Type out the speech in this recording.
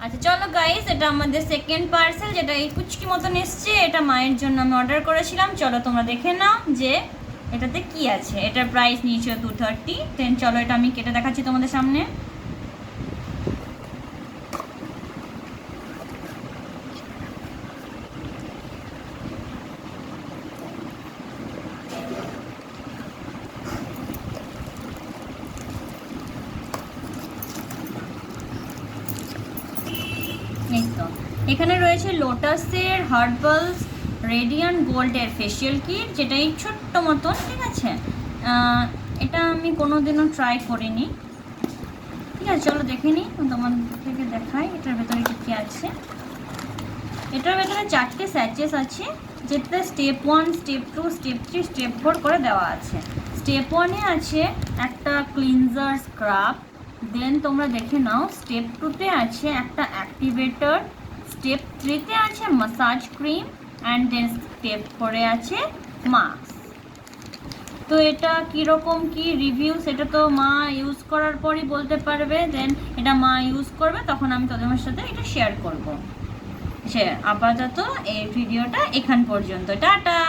আচ্ছা চলো গাইস, এটা আমাদের সেকেন্ড পার্সেল, যেটা এই কুচকি মতন এসছে। এটা মায়ের জন্য আমি অর্ডার করেছিলাম। চলো তোমরা দেখে নাও যে এটাতে কি আছে। এটার প্রাইস নিয়েছিল 230। দেন চলো এটা আমি কেটে দেখাচ্ছি তোমাদের সামনে। এই তো এখানে রয়েছে লোটাসের হার্বালস রেডিয়ান্ট গোল্ডের ফেশিয়াল কিট, যেটা এই ছোট্ট মতন, ঠিক আছে। এটা আমি কোনোদিনও ট্রাই করিনি, ঠিক আছে। চলো দেখে নিই, তোমার থেকে দেখাই এটার ভেতরে কী আছে। এটার ভেতরে 4টে স্যাচেস আছে, যেটাতে স্টেপ 1, স্টেপ 2, স্টেপ 3, স্টেপ 4 করে দেওয়া আছে। স্টেপ 1-এ আছে একটা ক্লিনজার স্ক্রাব। দেন তোমরা দেখে নাও, স্টেপ 2-তে আছে একটা অ্যাক্টিভেটর। স্টেপ 3-তে আছে massage cream. And then step 4-এ আছে মাস্ক। তো এটা কীরকম কি রিভিউ, সেটা তো মা ইউজ করার পরই বলতে পারবে। দেন এটা মা ইউজ করবে, তখন আমি তোমাদের সাথে এটা শেয়ার করবো। আপাতত এই ভিডিওটা এখান পর্যন্ত, টাটা।